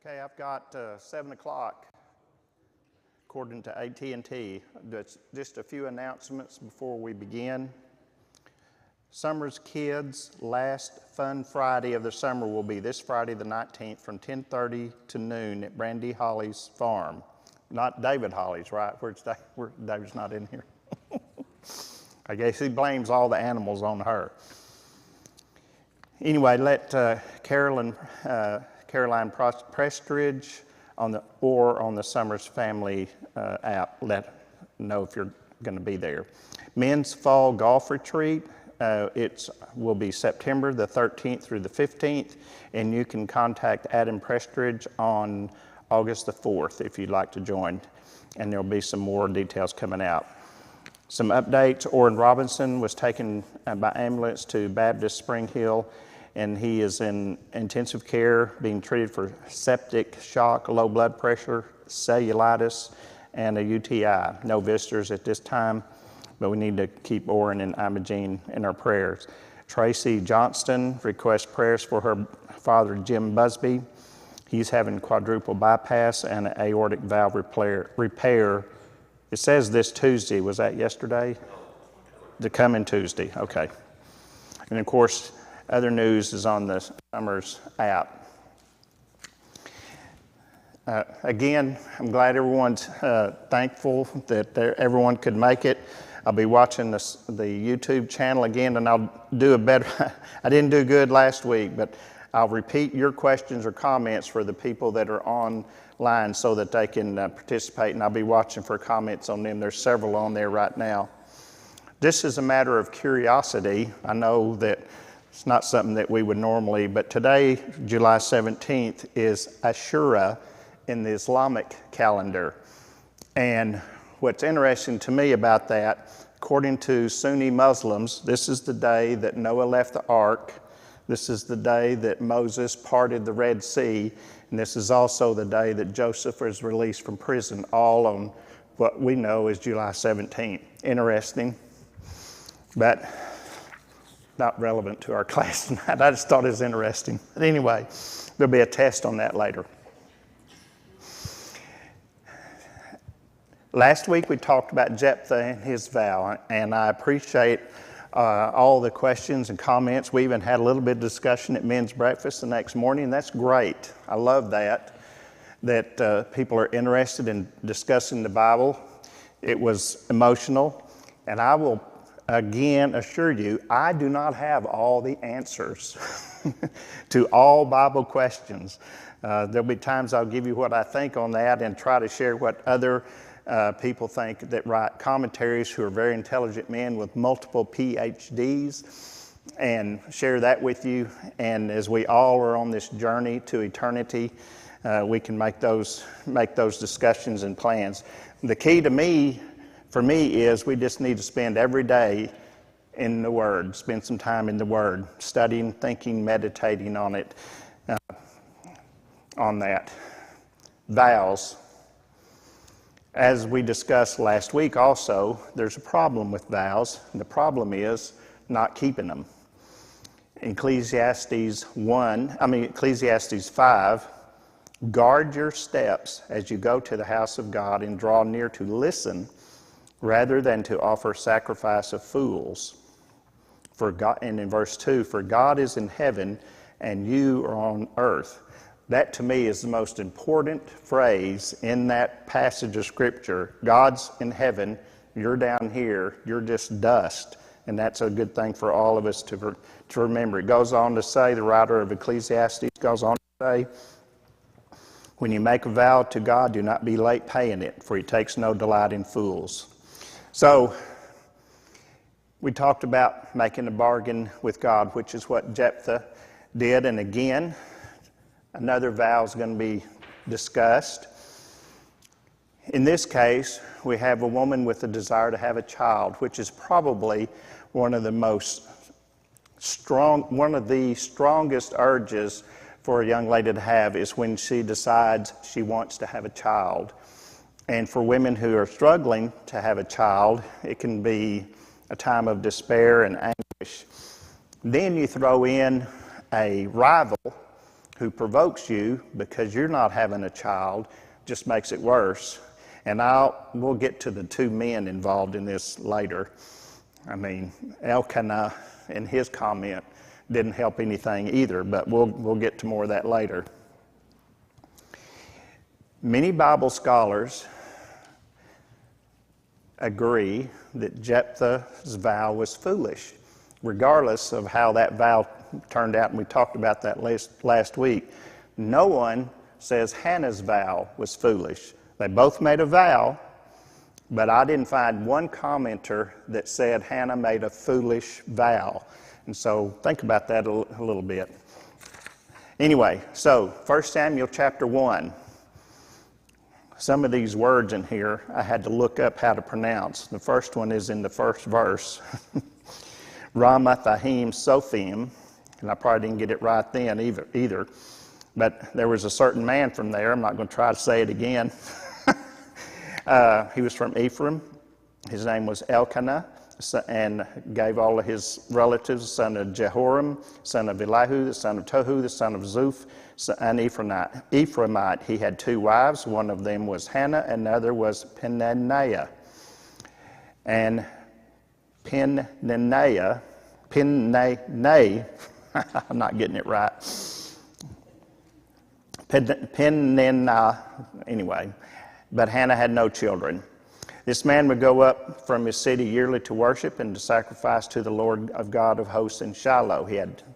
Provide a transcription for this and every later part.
Okay, I've got 7 o'clock, according to AT&T. Just a few announcements before we begin. Summer's Kids' last fun Friday of the summer will be this Friday the 19th from 10:30 to noon at Brandy Holly's farm. Not David Holly's, right? Where's Dave? David's not in here. I guess he blames all the animals on her. Anyway, let Caroline Prestridge on the Summers Family app let know if you're going to be there. Men's Fall Golf Retreat. It will be September the 13th through the 15th, and you can contact Adam Prestridge on August the 4th if you'd like to join, and there'll be some more details coming out. Some updates: Orrin Robinson was taken by ambulance to Baptist Spring Hill, and he is in intensive care being treated for septic shock, low blood pressure, cellulitis, and a UTI. No visitors at this time, but we need to keep Orrin and Imogene in our prayers. Tracy Johnston requests prayers for her father, Jim Busby. He's having quadruple bypass and an aortic valve repair. It says this Tuesday. Was that yesterday? The coming Tuesday. Okay. And of course, other news is on the Summers app. Again, I'm glad everyone's thankful that everyone could make it. I'll be watching the YouTube channel again, and I'll do a better. I didn't do good last week, but I'll repeat your questions or comments for the people that are online so that they can participate, and I'll be watching for comments on them. There's several on there right now. This is a matter of curiosity. I know that it's not something that we would normally, but today, July 17th, is Ashura in the Islamic calendar. And what's interesting to me about that, according to Sunni Muslims, this is the day that Noah left the ark. This is the day that Moses parted the Red Sea. And this is also the day that Joseph was released from prison, all on what we know is July 17th. Interesting, but not relevant to our class tonight. I just thought it was interesting. But anyway, there'll be a test on that later. Last week we talked about Jephthah and his vow, and I appreciate all the questions and comments. We even had a little bit of discussion at men's breakfast the next morning, and that's great. I love that people are interested in discussing the Bible. It was emotional, and I will again assure you, I do not have all the answers to all Bible questions. There'll be times I'll give you what I think on that and try to share what other people think that write commentaries who are very intelligent men with multiple PhDs, and share that with you. And as we all are on this journey to eternity, we can make those discussions and plans. The key for me is we just need to spend every day in the Word, spend some time in the Word, studying, thinking, meditating on it, on that. Vows. As we discussed last week also, there's a problem with vows, and the problem is not keeping them. Ecclesiastes 5, guard your steps as you go to the house of God and draw near to listen rather than to offer sacrifice of fools. For God, and in verse 2, for God is in heaven and you are on earth. That to me is the most important phrase in that passage of Scripture. God's in heaven, you're down here, you're just dust. And that's a good thing for all of us to remember. It goes on to say, the writer of Ecclesiastes goes on to say, when you make a vow to God, do not be late paying it, for he takes no delight in fools. So, we talked about making a bargain with God, which is what Jephthah did. And again, another vow is going to be discussed. In this case, we have a woman with a desire to have a child, which is probably one of the strongest urges for a young lady to have is when she decides she wants to have a child. And for women who are struggling to have a child, it can be a time of despair and anguish. Then you throw in a rival who provokes you because you're not having a child just makes it worse. And we'll get to the two men involved in this later. I mean, Elkanah and his comment didn't help anything either, but we'll get to more of that later. Many Bible scholars agree that Jephthah's vow was foolish, regardless of how that vow turned out, and we talked about that last week. No one says Hannah's vow was foolish. They both made a vow, but I didn't find one commenter that said Hannah made a foolish vow. And so think about that a little bit. Anyway, so 1 Samuel chapter 1. Some of these words in here I had to look up how to pronounce. The first one is in the first verse. Ramathahim Sophim, and I probably didn't get it right then either. But there was a certain man from there. I'm not going to try to say it again. He was from Ephraim. His name was Elkanah, and gave all of his relatives, the son of Jehoram, son of Elihu, the son of Tohu, the son of Zuph, an Ephraimite. He had two wives. One of them was Hannah, and the other was Peninnah. And Peninnah, I'm not getting it right. Peninnah, anyway. But Hannah had no children. This man would go up from his city yearly to worship and to sacrifice to the Lord of God of hosts in Shiloh.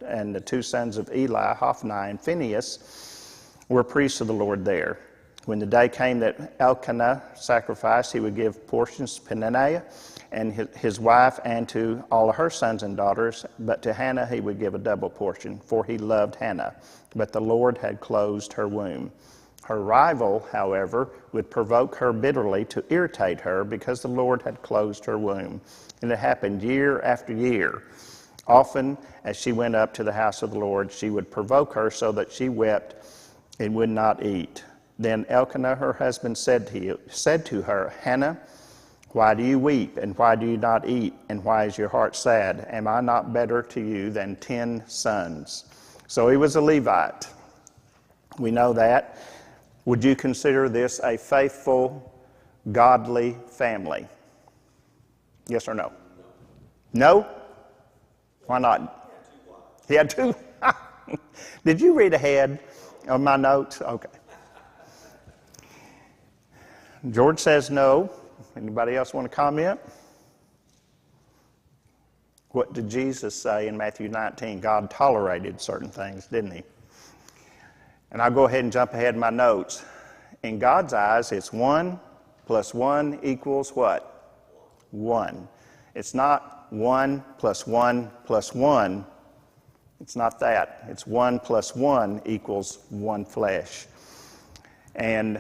And the two sons of Eli, Hophni and Phinehas, were priests of the Lord there. When the day came that Elkanah sacrificed, he would give portions to Peninnah and his wife and to all of her sons and daughters, but to Hannah he would give a double portion, for he loved Hannah, but the Lord had closed her womb. Her rival, however, would provoke her bitterly to irritate her because the Lord had closed her womb. And it happened year after year. Often, as she went up to the house of the Lord, she would provoke her so that she wept and would not eat. Then Elkanah, her husband, said to her, Hannah, why do you weep, and why do you not eat, and why is your heart sad? Am I not better to you than 10 sons? So he was a Levite. We know that. Would you consider this a faithful, godly family? Yes or no? No? Why not? He had two. Did you read ahead on my notes? Okay. George says no. Anybody else want to comment? What did Jesus say in Matthew 19? God tolerated certain things, didn't he? And I'll go ahead and jump ahead in my notes. In God's eyes, it's 1 plus 1 equals what? 1. It's not 1 plus 1 plus 1. It's not that. It's 1 plus 1 equals one flesh. And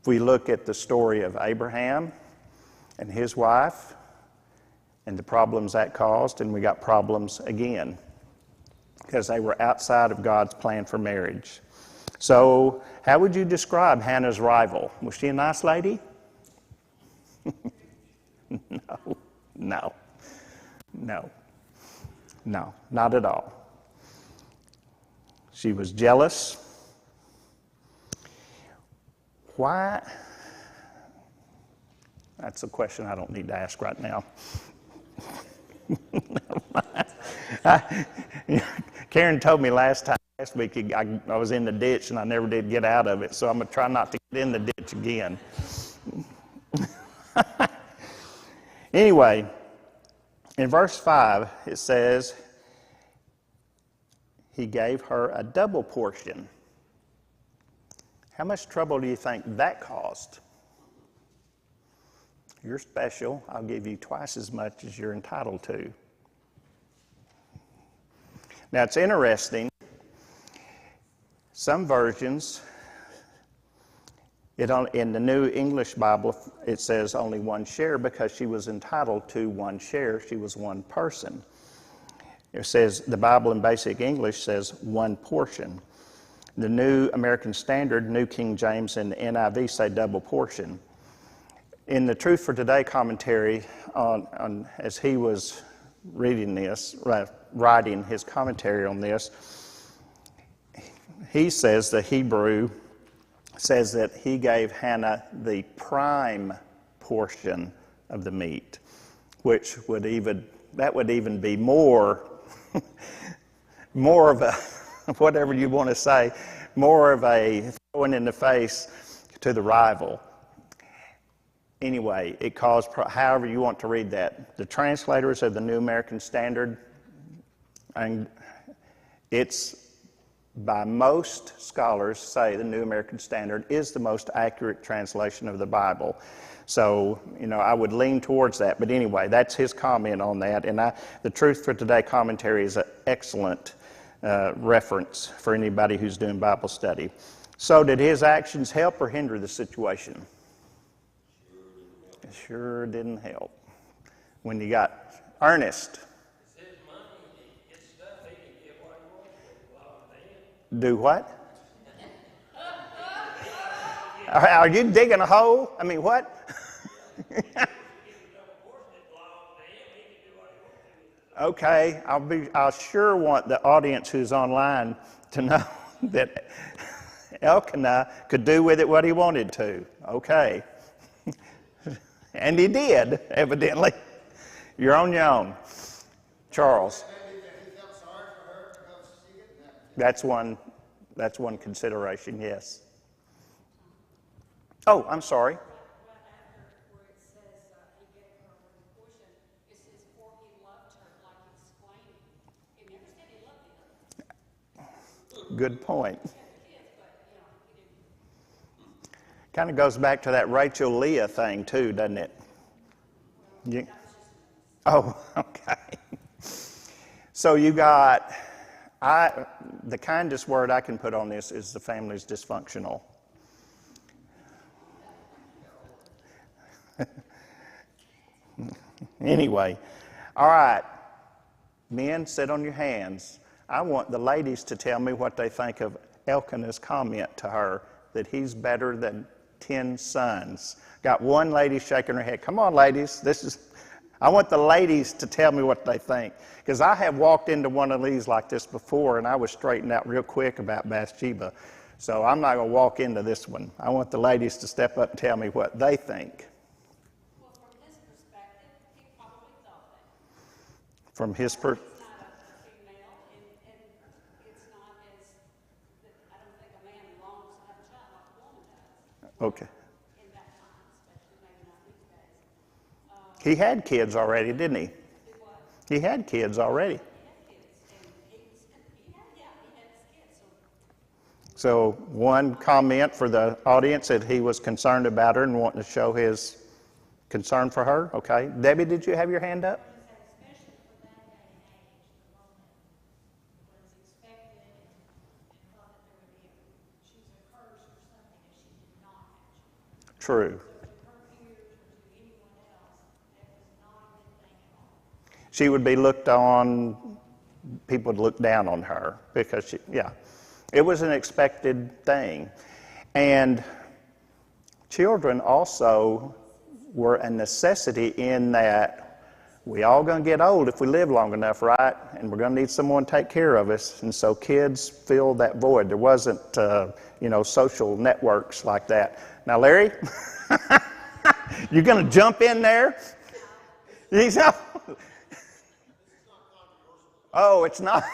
if we look at the story of Abraham and his wife and the problems that caused, and we got problems again because they were outside of God's plan for marriage. So, how would you describe Hannah's rival? Was she a nice lady? No, not at all. She was jealous. Why? That's a question I don't need to ask right now. Karen told me last week I was in the ditch and I never did get out of it, so I'm going to try not to get in the ditch again. Anyway, in verse 5 it says, he gave her a double portion. How much trouble do you think that caused? You're special. I'll give you twice as much as you're entitled to. Now it's interesting. Some versions, in the New English Bible, it says only one share because she was entitled to one share. She was one person. It says, the Bible in Basic English says one portion. The New American Standard, New King James, and the NIV say double portion. In the Truth for Today commentary, as he was reading this, writing his commentary on this, he says, the Hebrew says that he gave Hannah the prime portion of the meat, which would even be more of a, whatever you want to say, more of a throwing in the face to the rival. Anyway, it caused, however you want to read that. The translators of the New American Standard, and it's by most scholars say the New American Standard is the most accurate translation of the Bible. So, I would lean towards that. But anyway, that's his comment on that. And the Truth for Today commentary is an excellent reference for anybody who's doing Bible study. So did his actions help or hinder the situation? It sure didn't help. When you got Ernest. Do what? Are you digging a hole? I mean, what? Okay, I'll sure want the audience who's online to know that Elkanah could do with it what he wanted to. Okay. And he did, evidently. You're on your own. Charles. That's one consideration, yes. Oh, I'm sorry. Right after where it says he gave her one portion, it says, for he loved her, like exclaiming. He never said he loved the other. Good point. He had kids, but he didn't. Kind of goes back to that Rachel Leah thing too, doesn't it? Oh, okay. So you got, the kindest word I can put on this is the family's dysfunctional. Anyway, all right. Men, sit on your hands. I want the ladies to tell me what they think of Elkanah's comment to her that he's better than 10 sons. Got one lady shaking her head. Come on, ladies. I want the ladies to tell me what they think. Because I have walked into one of these like this before, and I was straightened out real quick about Bathsheba. So I'm not going to walk into this one. I want the ladies to step up and tell me what they think. Well, from his perspective, he probably thought that. From his perspective. He's not a female, and it's not as, I don't think a man longs to have a child like a woman does. Okay. In that time, especially, maybe not these days. He had kids already, didn't he? He was. He had kids already. He had kids, and he had his kids. So So one comment for the audience that he was concerned about her and wanting to show his concern for her. Okay. Debbie, did you have your hand up? Especially for that day and age, the woman was expected and thought that there would be she was a curse or something if she did not have children. True. So to her peers or to anyone else, that was not a good thing at all. She would be looked on, people would look down on her because it was an expected thing. And children also were a necessity in that we all going to get old if we live long enough, right? And we're going to need someone to take care of us. And so kids filled that void. There wasn't, social networks like that. Now, Larry, you going to jump in there? Oh, it's not.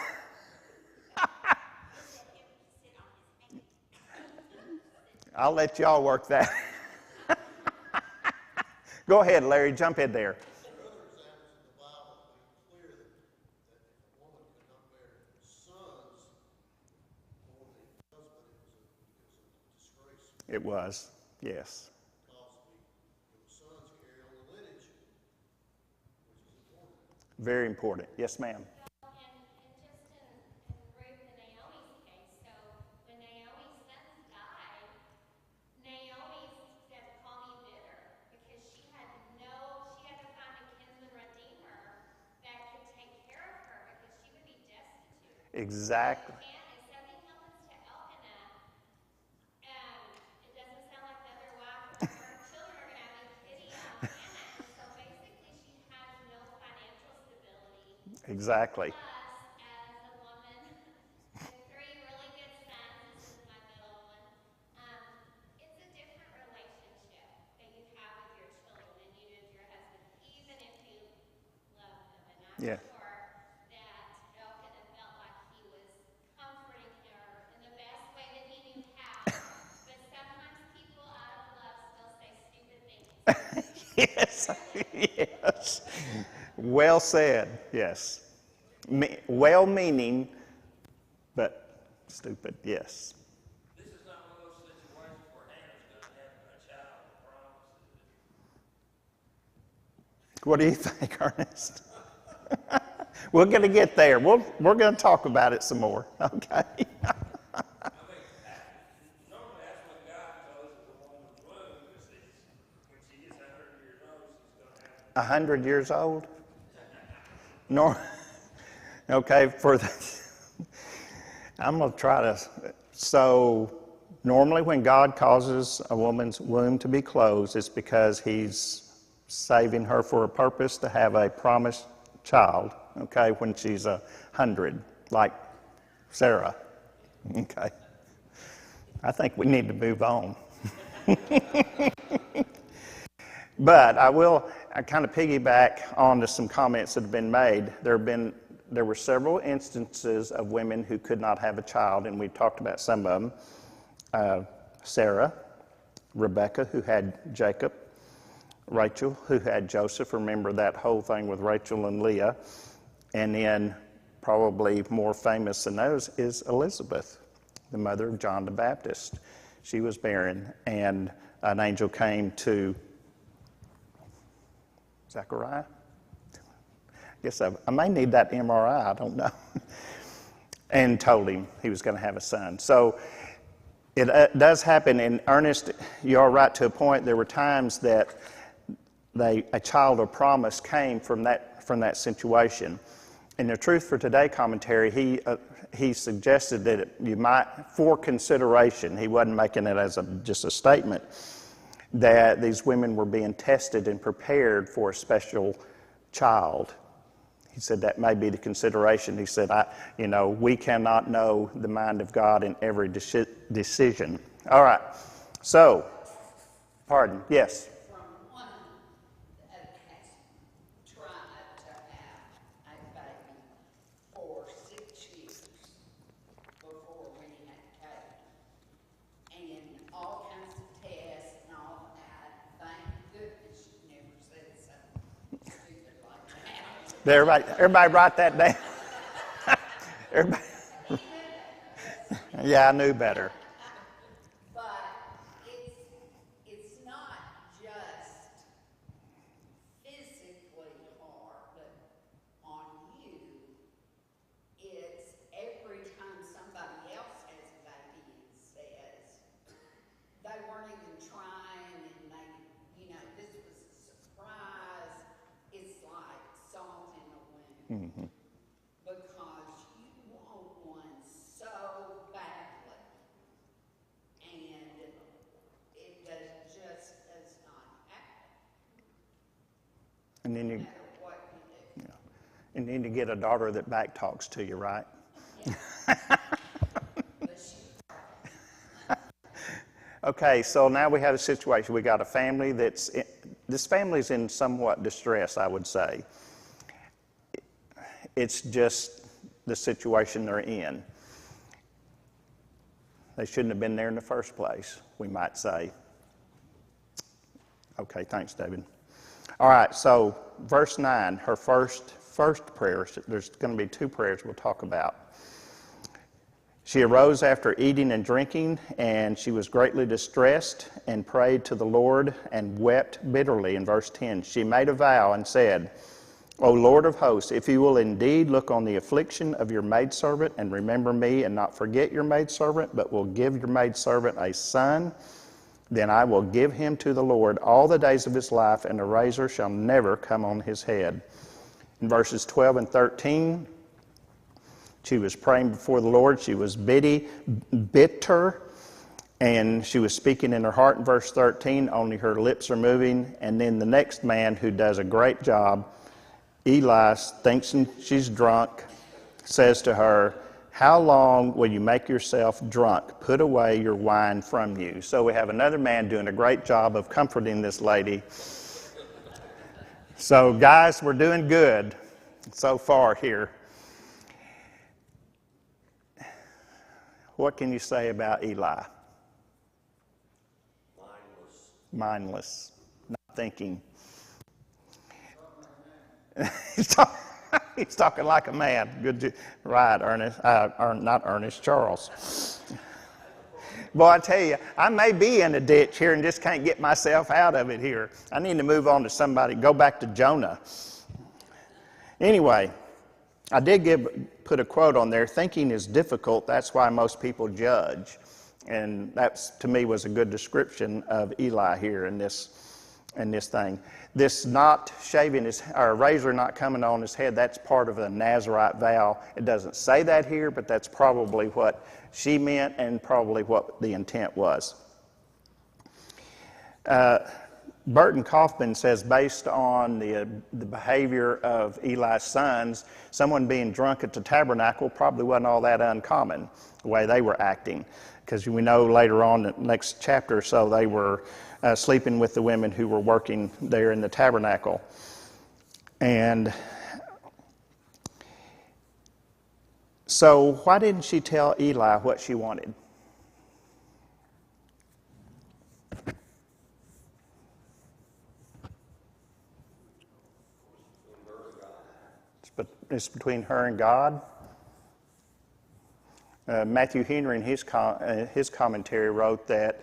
I'll let y'all work that. Go ahead, Larry, jump in there. There are other examples in the Bible that make it clear that if a woman could not bear sons for the husband, it was a disgrace It was, yes. because the sons carry on the lineage, which is important. Very important. Yes, ma'am. And just in Ruth and Naomi's case, so when Naomi's sons died, Naomi said, call me bitter, because she had to find a kinsman redeemer that could take care of her, because she would be destitute. Exactly. And if something happens to Elkanah, it doesn't sound like the other wife or her children are going to have any pity on Hannah. And so basically she has no financial stability. Exactly. Plus, as a woman with three really good sons Yeah. that Elkanah felt like he was comforting her in the best way that he knew how. But sometimes people out of love still say stupid things. Yes, yes. Well said, yes. Well-meaning, but stupid, yes. This is not one of those situations where Hannah's going to have a child with promises. What do you think, Ernest? We're going to get there. We're going to talk about it some more, okay? I mean, normally that's when God closes a woman's womb, because when she is 100 years old, she's going to have 100 years old? No. Okay, I'm going to try to. So, normally when God causes a woman's womb to be closed, it's because He's saving her for a purpose to have a promised child, okay, when she's 100, like Sarah. Okay. I think we need to move on. But I kind of piggyback onto some comments that have been made. There were several instances of women who could not have a child, and we talked about some of them. Sarah, Rebecca, who had Jacob, Rachel, who had Joseph. Remember that whole thing with Rachel and Leah. And then probably more famous than those is Elizabeth, the mother of John the Baptist. She was barren, and an angel came to Zechariah. Guess I may need that MRI, I don't know. And told him he was going to have a son. So it does happen. And Ernest, you are right to a point. There were times that a child of promise came from that situation. In the Truth for Today commentary, he suggested that you might, for consideration, he wasn't making it as just a statement, that these women were being tested and prepared for a special child. He said that may be the consideration. He said, we cannot know the mind of God in every decision. All right. So, pardon. Yes. From one that has tried to have a baby for 6 years before we had Kate, and all kinds of tests and all that. Thank goodness you never said something stupid like that. Everybody write that down. Everybody. Yeah, I knew better. But it's not just physically hard on you. It's every time somebody else has a baby and says they weren't even trying and this was a surprise. It's like salt in a wound. Mm-hmm. Because you want one so badly, and it just does not happen, And then no you, matter what you do. and then you get a daughter that back talks to you, right? But Okay, so now we have a situation. We got a family this family's in somewhat distress, I would say. It's just the situation they're in. They shouldn't have been there in the first place, we might say. Okay, thanks, David. All right, so verse 9, her first prayer. There's going to be two prayers we'll talk about. She arose after eating and drinking, and she was greatly distressed and prayed to the Lord and wept bitterly. In verse 10, she made a vow and said, O Lord of hosts, if you will indeed look on the affliction of your maidservant and remember me and not forget your maidservant, but will give your maidservant a son, then I will give him to the Lord all the days of his life, and a razor shall never come on his head. In verses 12 and 13, she was praying before the Lord. She was bitter, and she was speaking in her heart. In verse 13, only her lips are moving. And then the next man, who does a great job, Eli, thinks she's drunk, says to her, how long will you make yourself drunk? Put away your wine from you. So we have another man doing a great job of comforting this lady. So guys, we're doing good. so far here. What can you say about Eli? Mindless, not thinking. He's talking like a man. Right, Ernest. Not Ernest, Charles. Boy, I tell you, I may be in a ditch here and just can't get myself out of it here. I need to move on to somebody, go back to Jonah. Anyway, I did put a quote on there, thinking is difficult, that's why most people judge. And that, to me, was a good description of Eli here in this thing. This not shaving or razor not coming on his head, that's part of the Nazirite vow. It doesn't say that here, but that's probably what she meant and probably what the intent was. Burton Kaufman says, based on the behavior of Eli's sons, someone being drunk at the tabernacle probably wasn't all that uncommon, the way they were acting. Because we know later on, in the next chapter or so, they were sleeping with the women who were working there in the tabernacle. And so why didn't she tell Eli what she wanted? It's between her and God. Matthew Henry in his commentary wrote that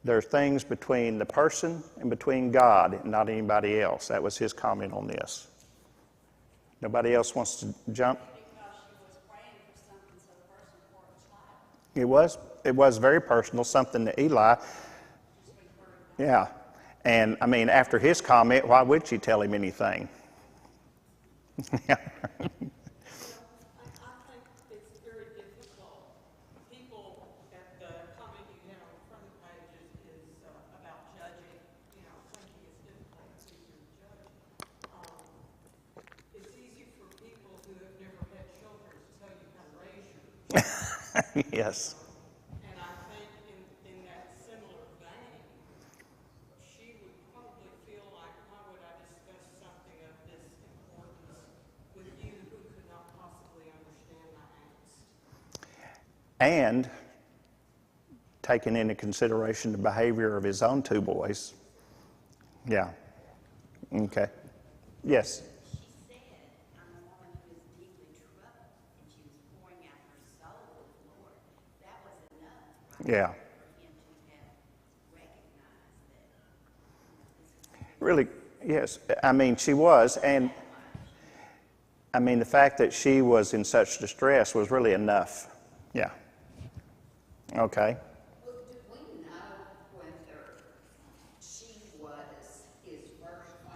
there are things between the person and between God and not anybody else. That was his comment on this. Nobody else wants to jump? Because she was praying for something so the person for a child. It was very personal, something to Eli. Yeah. And I mean, after his comment, why would she tell him anything? Yeah. I think it's very difficult. People, at the comment you had on the front of the page is about judging, thinking it's difficult, it's easier to judge. It's easy for people who have never had children to tell you how to raise your Yes. And I think in that similar vein, she would probably feel like, why would I discuss something of this importance with you who could not possibly understand my angst? And taking into consideration the behavior of his own two boys. Yeah. Okay. Yes. She said, I'm a woman who is deeply troubled, and she was pouring out her soul to the Lord. That was enough, right? Yeah. For him to have recognized that this is Really, yes. I mean, she was. And I mean, the fact that she was in such distress was really enough. Yeah. Okay. Well, do we know whether she was his first wife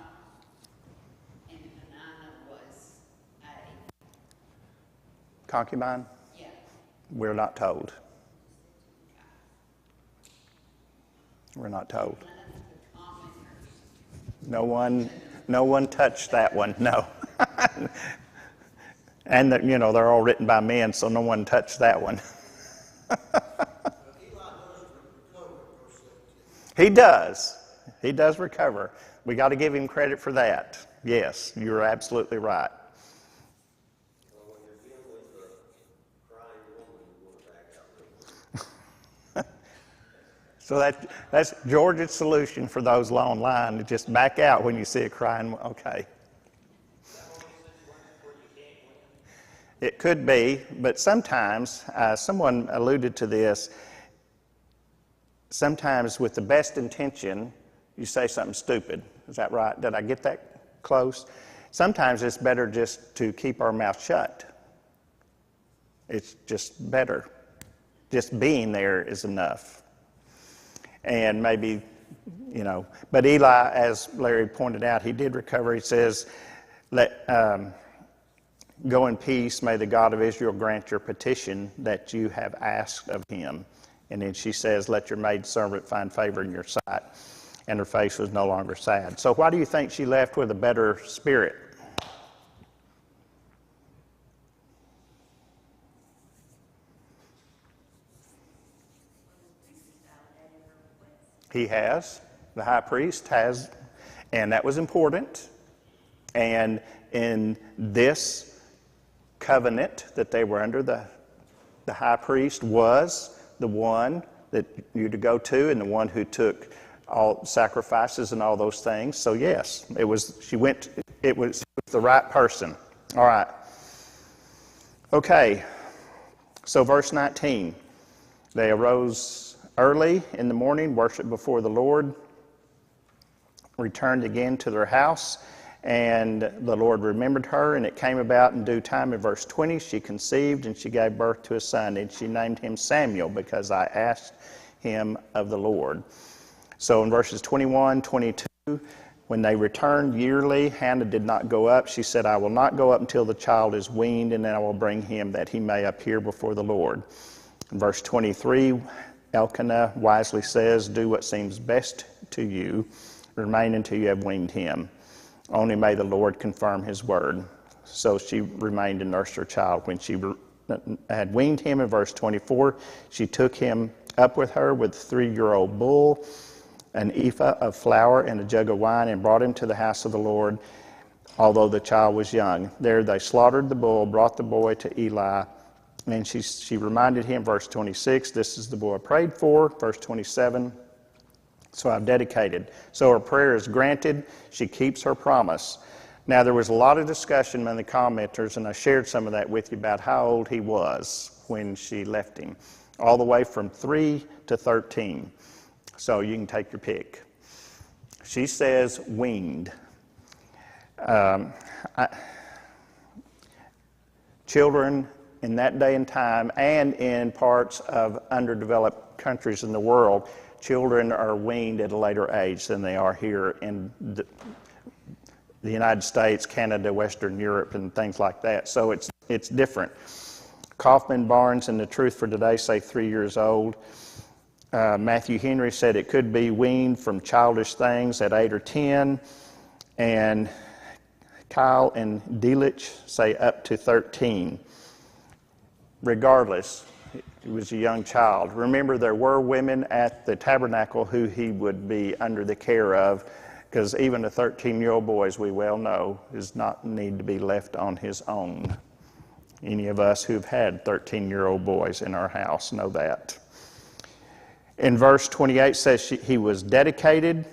and Peninnah was a, Concubine? yeah, We're not told. We're not told. none of the commenters? No one touched that one. No. And they're all written by men, so no one touched that one. He does. He does recover. We got to give him credit for that. Yes, you're absolutely right. Well, when you're dealing with a crying woman, you want to back out. So that's George's solution for those online. To just back out when you see a crying. Okay. It could be, but sometimes, someone alluded to this, sometimes with the best intention, you say something stupid. Is that right? Did I get that close? Sometimes it's better just to keep our mouth shut. It's just better. Just being there is enough. And maybe, but Eli, as Larry pointed out, he did recover. He says, go in peace, may the God of Israel grant your petition that you have asked of him. And then she says, let your maidservant find favor in your sight. And her face was no longer sad. So why do you think she left with a better spirit? He has. The high priest has. And that was important. And in this covenant that they were under, the high priest was the one that you to go to and the one who took all sacrifices and all those things. So yes, it was the right person. All right. Okay. So verse 19. They arose early in the morning, worshiped before the Lord, returned again to their house, and the Lord remembered her, and it came about in due time. In verse 20, she conceived, and she gave birth to a son, and she named him Samuel, because I asked him of the Lord. So in verses 21, 22, when they returned yearly, Hannah did not go up. She said, I will not go up until the child is weaned, and then I will bring him that he may appear before the Lord. In verse 23, Elkanah wisely says, do what seems best to you. Remain until you have weaned him. Only may the Lord confirm his word. So she remained and nursed her child. When she had weaned him, in verse 24, she took him up with her with a 3-year-old bull, an ephah of flour, and a jug of wine, and brought him to the house of the Lord, although the child was young. There they slaughtered the bull, brought the boy to Eli, and she reminded him, verse 26, this is the boy I prayed for. Verse 27, so I've dedicated. So her prayer is granted. She keeps her promise. Now, there was a lot of discussion among the commenters, and I shared some of that with you about how old he was when she left him, all the way from 3 to 13. So you can take your pick. She says weaned. Children in that day and time, and in parts of underdeveloped countries in the world, children are weaned at a later age than they are here in the United States, Canada, Western Europe, and things like that. So it's different. Kaufman, Barnes, and The Truth for Today say 3 years old. Matthew Henry said it could be weaned from childish things at 8 or 10. And Kyle and Delitzsch say up to 13. Regardless, he was a young child. Remember, there were women at the tabernacle who he would be under the care of, because even a 13-year-old boy, as we well know, does not need to be left on his own. Any of us who've had 13-year-old boys in our house know that. In verse 28 says he was dedicated.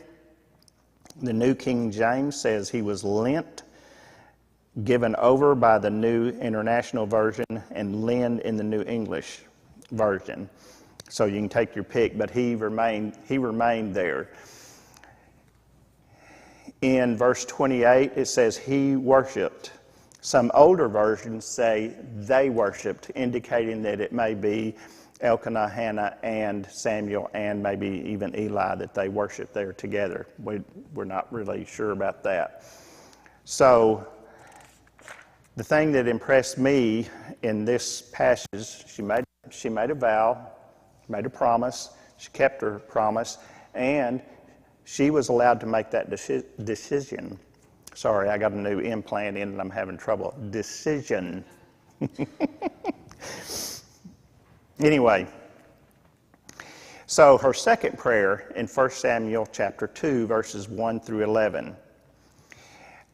The New King James says he was lent, given over by the New International Version, and lend in the New English Version. So you can take your pick, but he remained there. In verse 28, it says he worshiped. Some older versions say they worshiped, indicating that it may be Elkanah, Hannah, and Samuel, and maybe even Eli, that they worshiped there together. We're not really sure about that. So the thing that impressed me in this passage, she made a vow, made a promise, she kept her promise, and she was allowed to make that decision. Sorry, I got a new implant in and I'm having trouble. Decision. Anyway, so her second prayer in 1 Samuel chapter 2, verses 1 through 11.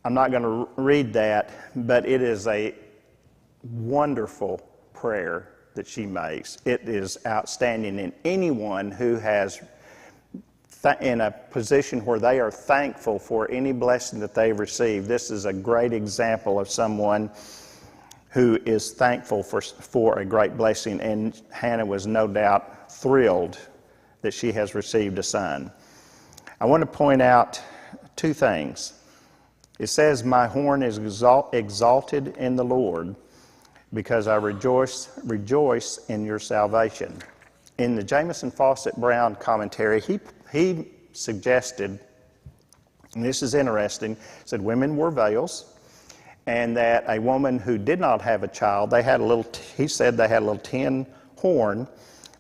I'm not going to read that, but it is a wonderful prayer that she makes. It is outstanding, and anyone who has in a position where they are thankful for any blessing that they've received, this is a great example of someone who is thankful for a great blessing, and Hannah was no doubt thrilled that she has received a son. I want to point out two things. It says, my horn is exalted in the Lord, because I rejoice in your salvation. In the Jamieson Fawcett Brown commentary, he suggested, and this is interesting, said women wore veils, and that a woman who did not have a child, he said they had a little tin horn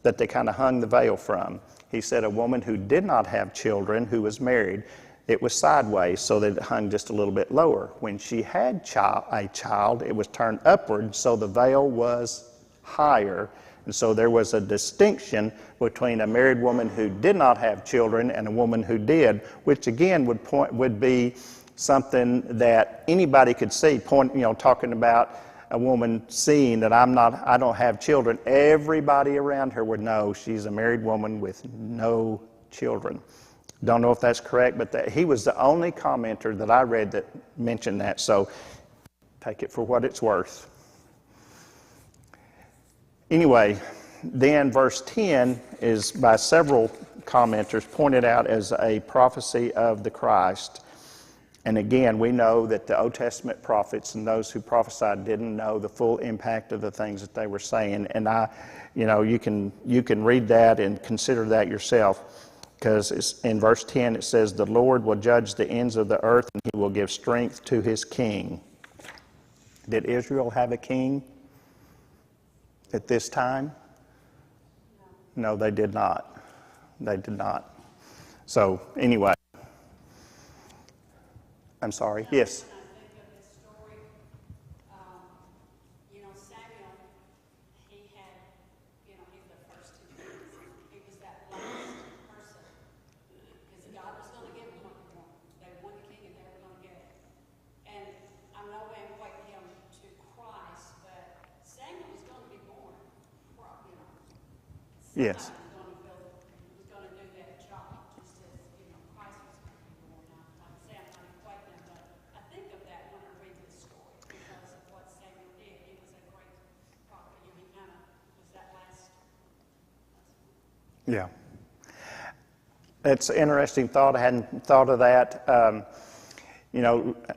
that they kind of hung the veil from. He said a woman who did not have children, who was married, it was sideways so that it hung just a little bit lower. When she had a child, it was turned upward, so the veil was higher. And so there was a distinction between a married woman who did not have children and a woman who did, which again would be something that anybody could see, talking about a woman seeing that I don't have children. Everybody around her would know she's a married woman with no children. Don't know if that's correct, but he was the only commenter that I read that mentioned that, so take it for what it's worth. Anyway, then verse 10 is by several commenters pointed out as a prophecy of the Christ. And again, we know that the Old Testament prophets and those who prophesied didn't know the full impact of the things that they were saying. And you can read that and consider that yourself, because in verse 10 it says, "The Lord will judge the ends of the earth, and He will give strength to His king." Did Israel have a king at this time? No, they did not. They did not. So anyway. I'm sorry. Yes. When I think of this story, Samuel, he had, he's the first to do this. He was that last person. Because God was going to give them what they wanted. They wanted a king and they were going to get it. And I'm no way equating him to Christ, but Samuel was going to be born. Yes. Yeah. That's an interesting thought. I hadn't thought of that.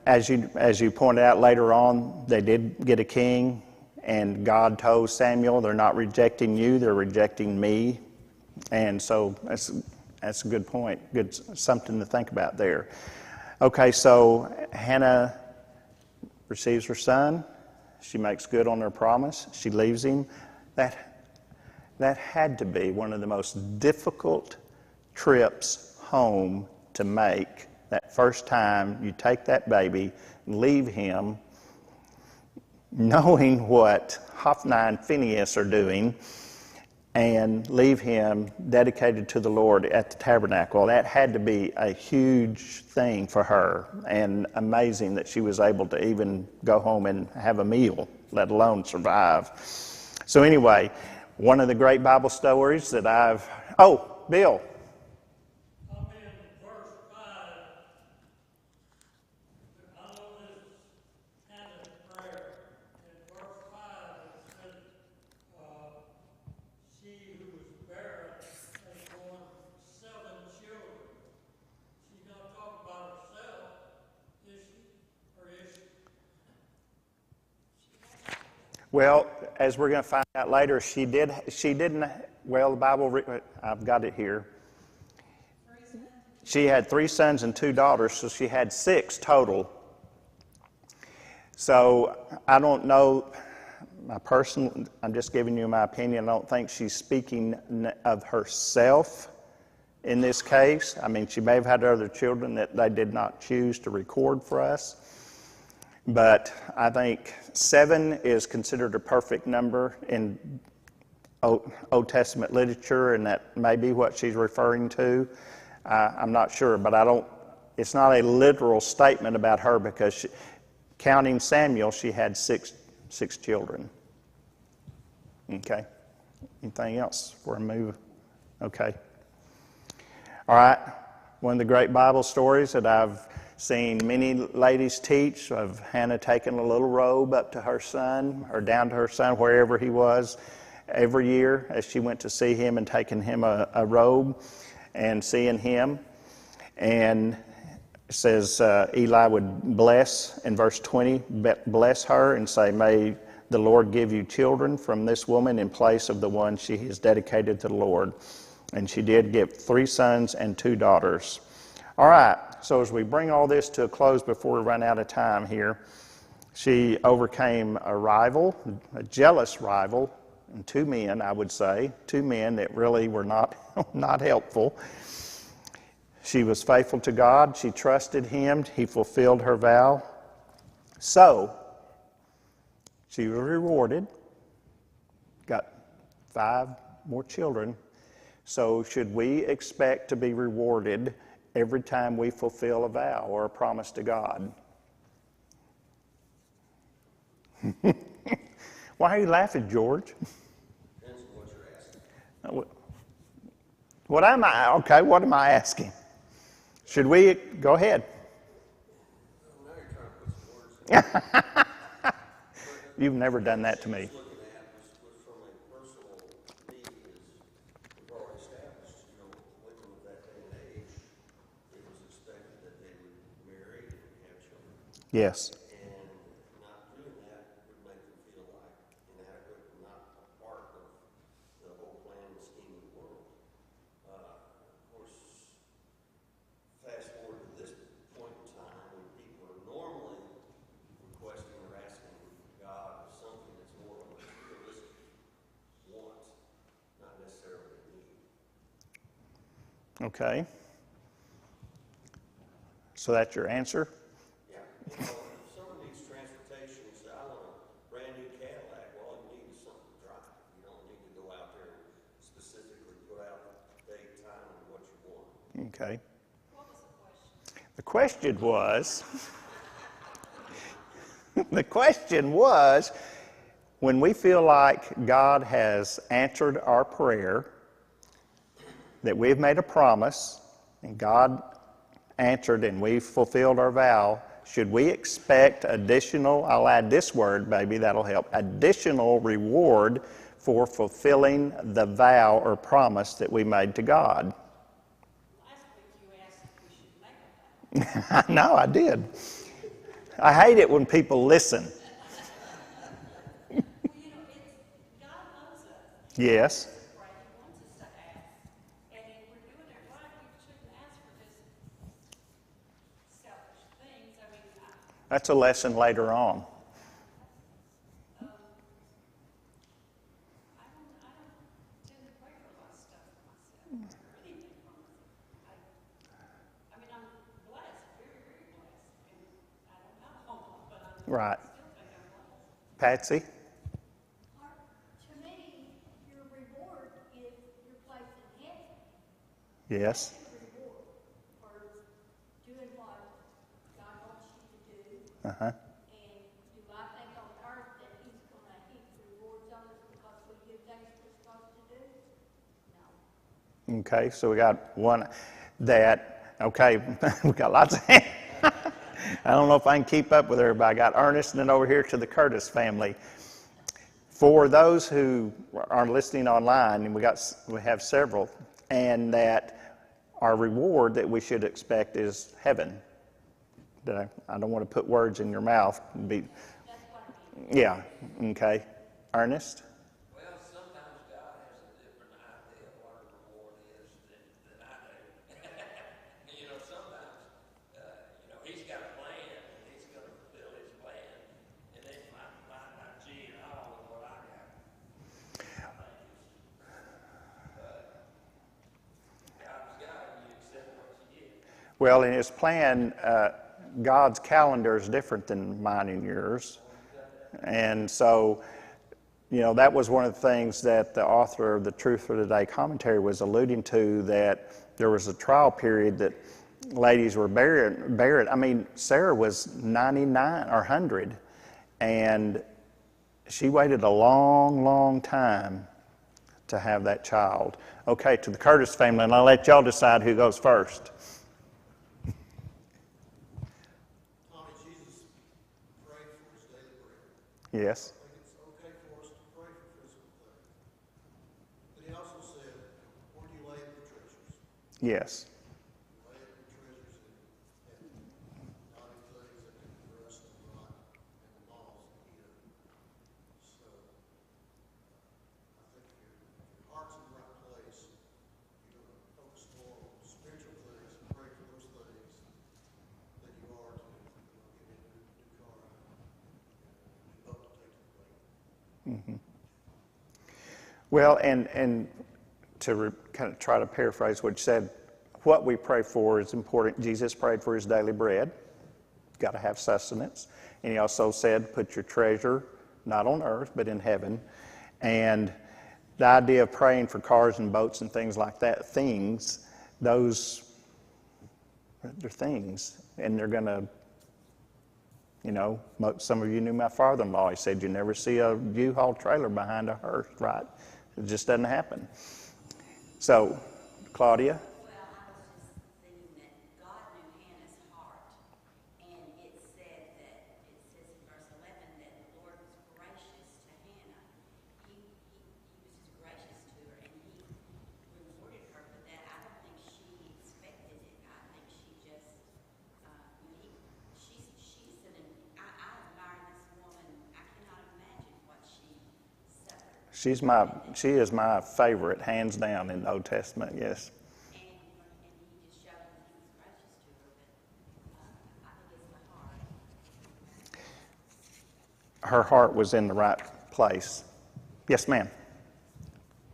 As you pointed out later on, they did get a king, and God told Samuel, they're not rejecting you, they're rejecting me. And so that's a good point. Good, something to think about there. Okay, so Hannah receives her son. She makes good on her promise. She leaves him. That had to be one of the most difficult trips home to make. That first time you take that baby, leave him, knowing what Hophni and Phinehas are doing, and leave him dedicated to the Lord at the tabernacle. That had to be a huge thing for her, and amazing that she was able to even go home and have a meal, let alone survive. So anyway, one of the great Bible stories that Bill. I'm in verse 5. I know this is Hannah's prayer. In verse 5 it says, she who was barren has borne 7 children. She's going to talk about herself, is she? Or is she? Well, as we're going to find out later, she didn't, well, the Bible, I've got it here. She had 3 sons and 2 daughters, so she had 6 total. So I don't know, I'm just giving you my opinion. I don't think she's speaking of herself in this case. I mean, she may have had other children that they did not choose to record for us. But I think 7 is considered a perfect number in Old Testament literature, and that may be what she's referring to. I'm not sure, but it's not a literal statement about her, because counting Samuel, she had six children. Okay. Anything else before I move? Okay. All right. One of the great Bible stories that I've seen many ladies teach of Hannah taking a little robe up to her son, or down to her son, wherever he was, every year as she went to see him, and taking him a robe and seeing him. And it says Eli would bless, in verse 20, bless her and say, "May the Lord give you children from this woman in place of the one she has dedicated to the Lord." And she did give 3 sons and 2 daughters. All right, so as we bring all this to a close before we run out of time here, she overcame a rival, a jealous rival, and 2 men, I would say, 2 men that really were not helpful. She was faithful to God. She trusted Him. He fulfilled her vow. So, she was rewarded, got 5 more children. So should we expect to be rewarded every time we fulfill a vow or a promise to God. Why are you laughing, George? Depends on what you're asking. What am I? Okay, what am I asking? Should we go ahead? Now you're trying to put some words in. You've never done that to me. Looking at was from a personal need is we've already established, women of that day and age, it was expected that they would marry and have children. Yes. And not doing that would make them feel like inadequate and not a part of the whole plan and scheme of the world. Of course, fast forward to this point in time when people are normally requesting or asking God for something that's more of a realistic want, not necessarily a need. Okay. So that's your answer? Yeah. If someone needs transportation and say, I want a brand new Cadillac, well, all you need is something to drive. You don't need to go out there and specifically put out date, time, and what you want. Okay. What was the question? The question was, the question was, when we feel like God has answered our prayer, that we've made a promise, and God answered and we fulfilled our vow, should we expect additional, I'll add this word, maybe that'll help, additional reward for fulfilling the vow or promise that we made to God? Last week you asked if we should make a vow. I know, I did. I hate it when people listen. Well, God loves us. Yes. Pray. He wants us to ask. And if we're doing it right, we shouldn't ask for just selfish things. I mean, That's a lesson later on. I don't tend to pray for a lot of stuff for myself or anything from myself. I mean, I'm blessed, very, very blessed. And I don't have a whole lot, but I Right. still think I'm blessed. Patsy? To me, your reward is your place in heaven. Yes. Your reward for doing what God wants you to do. Uh-huh. And do I think on earth that He's gonna heap rewards on us because we do things we're supposed to do? No. Okay, so we got one that, okay, we got lots of hands. I don't know if I can keep up with everybody. I got Ernest and then over here to the Curtis family. For those who are listening online, and we have several, and that our reward that we should expect is heaven. I don't want to put words in your mouth. Yeah, okay. Ernest? Well, sometimes God has a different idea of what a reward is than I do. Sometimes, He's got a plan, and He's going to fulfill His plan, and it might not gee at all with what I got. God's God, and you accept what you get. Well, in His plan, God's calendar is different than mine and yours. And so, that was one of the things that the author of the Truth for Today commentary was alluding to, that there was a trial period that ladies were barren. I mean, Sarah was 99 or 100, and she waited a long, long time to have that child. Okay, to the Curtis family, and I'll let y'all decide who goes first. Tommy, Jesus prayed for his daily bread. Yes. I think it's okay for us to pray for physical things. But he also said, where do you lay up your treasures? Yes. Lay up your treasures in heaven, not in things that can rust and rot and the moths eat up. So, I think if your heart's in the right place, you're going to focus more on spiritual things and pray for those things than you are to get into a new car and boat to take to the lake. Well, and to kind of try to paraphrase what you said, what we pray for is important. Jesus prayed for his daily bread. Got to have sustenance. And he also said, put your treasure not on earth, but in heaven. And the idea of praying for cars and boats and things like that, those they're things, and they're going to, some of you knew my father-in-law. He said you never see a U-Haul trailer behind a hearse, right? It just doesn't happen. So, Claudia? Well, I was just thinking that God knew Hannah's heart, and it says in verse 11 that the Lord was gracious to Hannah. He was just gracious to her, and He rewarded her for that. I don't think she expected it. I think she just, I admire this woman. I cannot imagine what she suffered. She is my favorite, hands down, in the Old Testament, yes. And he just showed that he was gracious to her, but I think it's the heart. Her heart was in the right place. Yes, ma'am.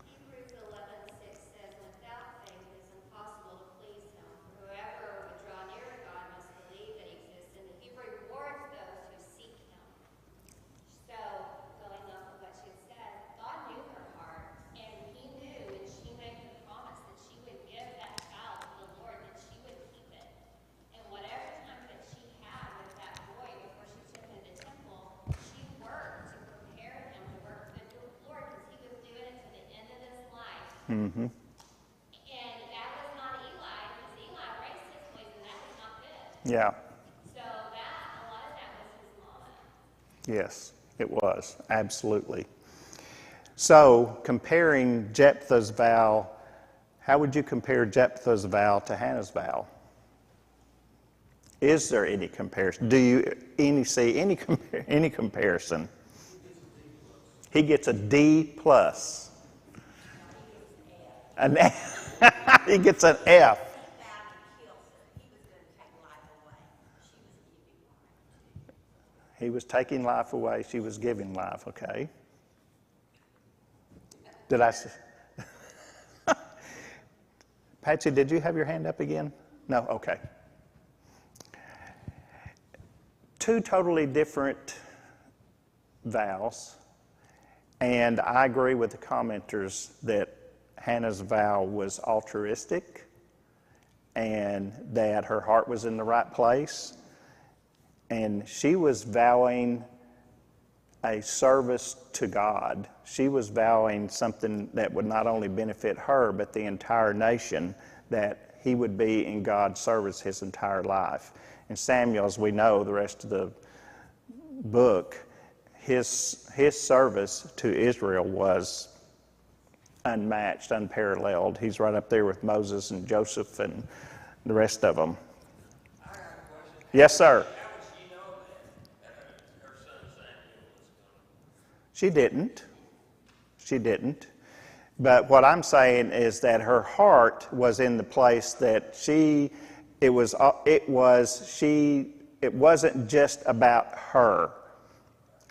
Hebrews 11:6 says, without faith it is impossible to please him. For whoever would draw near to God must believe that he exists and that he rewards those who seek him. So, going off of what she said, God knew her heart, and he knew when she made the promise that she would give that child to the Lord, that she would keep it. And whatever time that she had with that boy before she took him to the temple, she worked to prepare him to work for the Lord, because he was doing it to the end of his life. Mm-hmm. And that was not Eli, because Eli raised his boys, and that was not good. Yeah, So a lot of that was his mama. yes, it was, absolutely. So, comparing Jephthah's vow, how would you compare Jephthah's vow to Hannah's vow? Is there any comparison? Do you see any comparison? He gets a D plus. An F. He gets an F. He was taking life away. She was giving life. Okay. Did I say? Patsy, did you have your hand up again? No? Okay. Two totally different vows, and I agree with the commenters that Hannah's vow was altruistic and that her heart was in the right place, and she was vowing a service to God. She was vowing something that would not only benefit her, but the entire nation, that he would be in God's service his entire life. And Samuel, as we know, the rest of the book, his service to Israel was unmatched, unparalleled. He's right up there with Moses and Joseph and the rest of them. I got a question. Yes, sir. How would she know that her son Samuel was coming? She didn't. She didn't. But what I'm saying is that her heart was in the place that it wasn't just about her.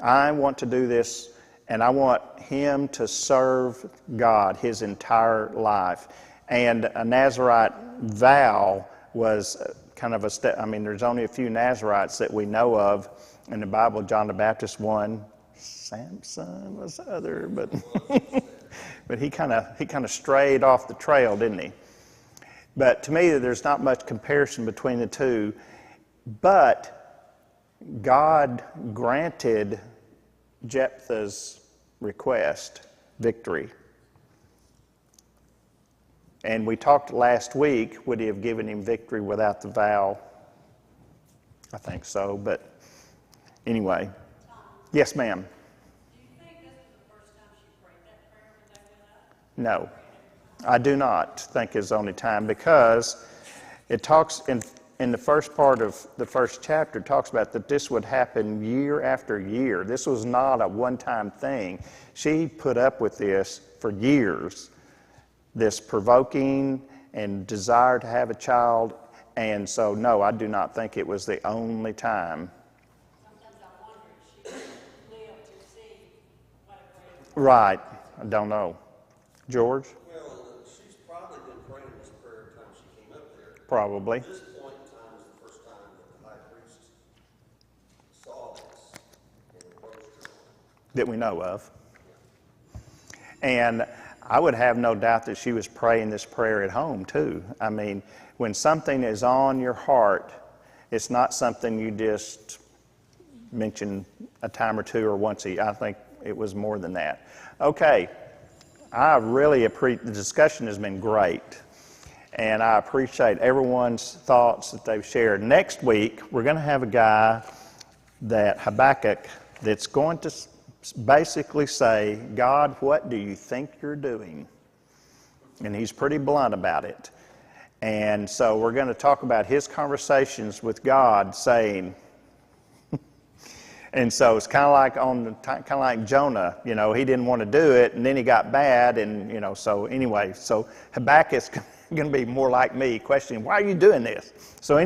I want to do this, and I want him to serve God his entire life. And a Nazirite vow was kind of a step. I mean, there's only a few Nazirites that we know of in the Bible. John the Baptist one, Samson was the other, but but he kind of strayed off the trail, didn't he? But to me, there's not much comparison between the two. But God granted Jephthah's request victory. And we talked last week, would he have given him victory without the vow? I think so, but anyway. Yes, ma'am. Do you think this was the first time she prayed that prayer when they went up? No, I do not think it's the only time, because it talks in the first part of the first chapter, it talks about that this would happen year after year. This was not a one-time thing. She put up with this for years, this provoking and desire to have a child. And so, no, I do not think it was the only time. Sometimes I wonder if she lived to see what a great Right. I don't know. George? Well, she's probably been praying this prayer every time she came up there. Probably. This point in time is the first time that the high priest saw this and approached her. That we know of. And I would have no doubt that she was praying this prayer at home too. I mean, when something is on your heart, it's not something you just mention a time or two or once a year. I think it was more than that. Okay, I really appreciate, the discussion has been great, and I appreciate everyone's thoughts that they've shared. Next week, we're going to have a guy, that Habakkuk, that's going to basically say, God, what do you think you're doing? And he's pretty blunt about it. And so we're going to talk about his conversations with God, saying, and so it's kind of like Jonah, you know, he didn't want to do it, and then he got bad, and you know, so anyway, so Habakkuk's going to be more like me, questioning, why are you doing this? So anyway.